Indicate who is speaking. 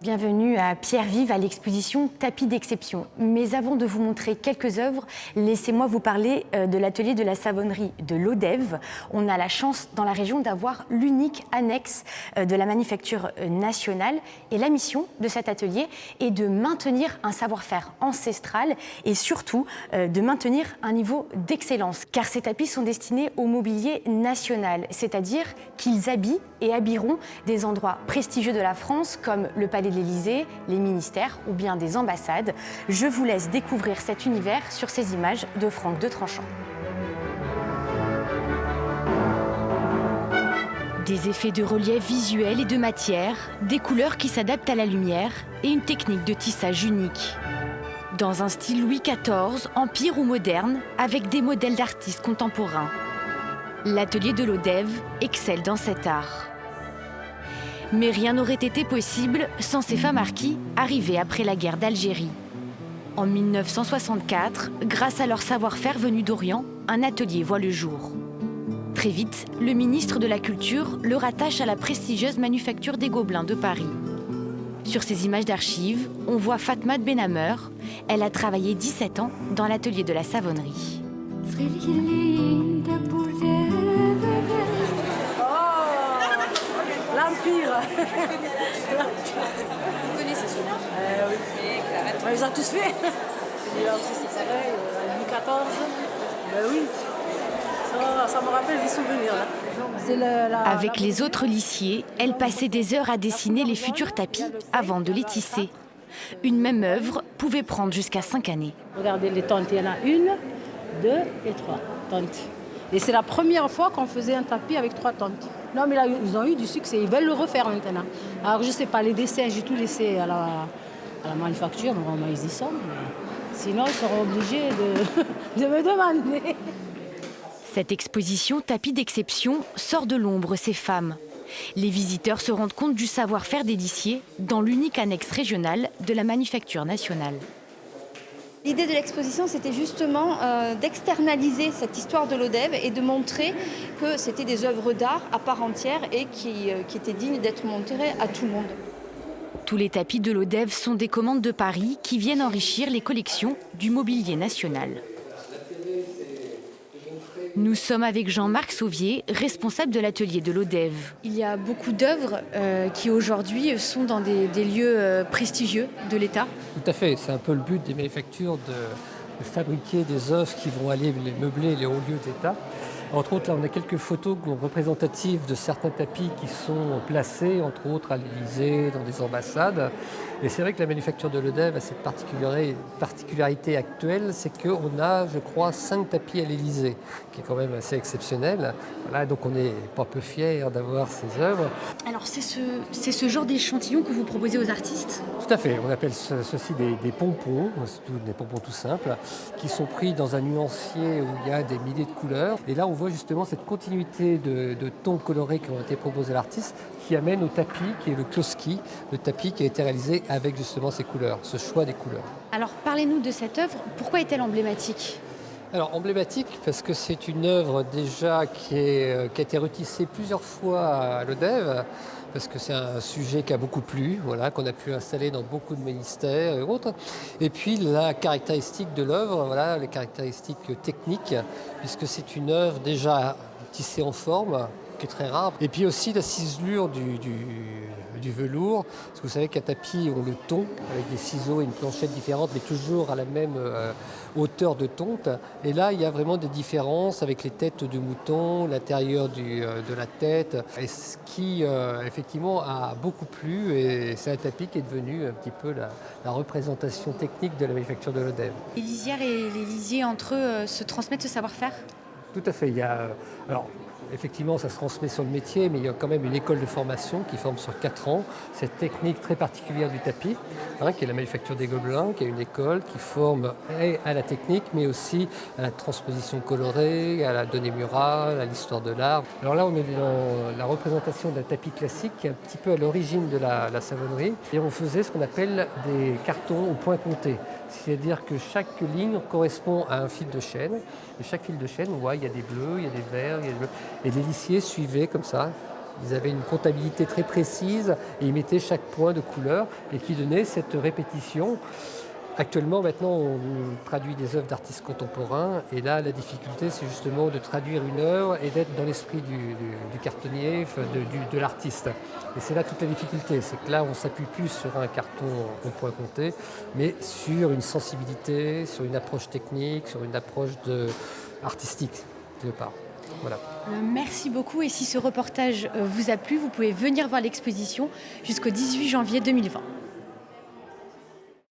Speaker 1: Bienvenue à Pierre-Vive à l'exposition Tapis d'exception. Mais avant de vous montrer quelques œuvres, laissez-moi vous parler de l'atelier de la savonnerie de Lodève. On a la chance dans la région d'avoir l'unique annexe de la manufacture nationale. Et la mission de cet atelier est de maintenir un savoir-faire ancestral et surtout de maintenir un niveau d'excellence. Car ces tapis sont destinés au mobilier national, c'est-à-dire qu'ils habillent et habilleront des endroits prestigieux de la France comme le Palais de l'Élysée, les ministères ou bien des ambassades. Je vous laisse découvrir cet univers sur ces images de Franck de Tranchant. Des effets de relief visuel et de matière, des couleurs qui s'adaptent à la lumière et une technique de tissage unique. Dans un style Louis XIV, empire ou moderne, avec des modèles d'artistes contemporains. L'atelier de Lodève excelle dans cet art. Mais rien n'aurait été possible sans ces femmes harkis arrivées après la guerre d'Algérie. En 1964, grâce à leur savoir-faire venu d'Orient, un atelier voit le jour. Très vite, le ministre de la Culture le rattache à la prestigieuse manufacture des Gobelins de Paris. Sur ces images d'archives, on voit Fatma Benhammer. Elle a travaillé 17 ans dans l'atelier de la savonnerie.
Speaker 2: L'Empire. Vous connaissez celui-là? Oui. On les a tous fait. Celui-là aussi c'est pareil, Louis XIV. Ben oui, ça me rappelle des souvenirs. Là.
Speaker 1: Avec les autres lissiers, elle passait des heures à dessiner les futurs tapis avant de les tisser. Une même œuvre pouvait prendre jusqu'à 5 années.
Speaker 2: Regardez les tentes, il y en a 1, 2 et 3 tentes. Et c'est la première fois qu'on faisait un tapis avec 3 tentes. Non, mais là, ils ont eu du succès. Ils veulent le refaire maintenant. Alors, je ne sais pas, les dessins, j'ai tout laissé à la manufacture. Normalement, ils y sont. Mais sinon, ils seront obligés de me demander.
Speaker 1: Cette exposition Tapis d'exception sort de l'ombre ces femmes. Les visiteurs se rendent compte du savoir-faire des lissiers dans l'unique annexe régionale de la manufacture nationale.
Speaker 3: L'idée de l'exposition, c'était justement d'externaliser cette histoire de Lodève et de montrer que c'était des œuvres d'art à part entière et qui étaient dignes d'être montrées à tout le monde.
Speaker 1: Tous les tapis de Lodève sont des commandes de Paris qui viennent enrichir les collections du mobilier national. Nous sommes avec Jean-Marc Sauvier, responsable de l'atelier de Lodève.
Speaker 4: Il y a beaucoup d'œuvres qui aujourd'hui sont dans des lieux prestigieux de l'État.
Speaker 5: Tout à fait, c'est un peu le but des manufactures de fabriquer des œuvres qui vont aller les meubler les hauts lieux d'État. Entre autres, là, on a quelques photos représentatives de certains tapis qui sont placés, entre autres, à l'Élysée, dans des ambassades. Et c'est vrai que la manufacture de Lodève a cette particularité actuelle, c'est qu'on a, je crois, 5 tapis à l'Élysée, qui est quand même assez exceptionnel. Voilà, donc on est pas peu fiers d'avoir ces œuvres.
Speaker 4: Alors c'est ce genre d'échantillon que vous proposez aux artistes ?
Speaker 5: Tout à fait, on appelle ceci des pompons, des pompons tout simples, qui sont pris dans un nuancier où il y a des milliers de couleurs. Et là, on voit justement cette continuité de tons colorés qui ont été proposés à l'artiste, qui amène au tapis, qui est le Kloski, le tapis qui a été réalisé avec justement ces couleurs, ce choix des couleurs.
Speaker 4: Alors parlez-nous de cette œuvre, pourquoi est-elle emblématique ?
Speaker 5: Alors emblématique parce que c'est une œuvre déjà qui a été retissée plusieurs fois à Lodève, parce que c'est un sujet qui a beaucoup plu, voilà, qu'on a pu installer dans beaucoup de ministères et autres. Et puis la caractéristique de l'œuvre, voilà, les caractéristiques techniques, puisque c'est une œuvre déjà tissée en forme, qui est très rare. Et puis aussi la ciselure du velours, parce que vous savez qu'un tapis, on le tond avec des ciseaux et une planchette différente, mais toujours à la même hauteur de tonte. Et là, il y a vraiment des différences avec les têtes de mouton, l'intérieur de la tête, et ce qui effectivement a beaucoup plu. Et c'est un tapis qui est devenu un petit peu la représentation technique de la manufacture de Lodève.
Speaker 4: Les lisières et les lisiers entre eux se transmettent ce savoir-faire ?
Speaker 5: Tout à fait. Alors, effectivement, ça se transmet sur le métier, mais il y a quand même une école de formation qui forme sur 4 ans cette technique très particulière du tapis, qui est la manufacture des Gobelins, qui est une école qui forme à la technique, mais aussi à la transposition colorée, à la donnée murale, à l'histoire de l'art. Alors là, on est dans la représentation d'un tapis classique, qui est un petit peu à l'origine de la savonnerie, et on faisait ce qu'on appelle des cartons au point compté. C'est-à-dire que chaque ligne correspond à un fil de chaîne. Et chaque fil de chaîne, on voit, il y a des bleus, il y a des verts, il y a des bleus. Et les lissiers suivaient comme ça Ils avaient une comptabilité très précise et ils mettaient chaque point de couleur et qui donnait cette répétition. Actuellement, maintenant, on traduit des œuvres d'artistes contemporains et là, la difficulté, c'est justement de traduire une œuvre et d'être dans l'esprit du cartonnier, enfin, de l'artiste. Et c'est là toute la difficulté, c'est que là, on s'appuie plus sur un carton en point compté, mais sur une sensibilité, sur une approche technique, sur une approche artistique, quelque part. Voilà.
Speaker 4: Merci beaucoup et si ce reportage vous a plu, vous pouvez venir voir l'exposition jusqu'au 18 janvier 2020.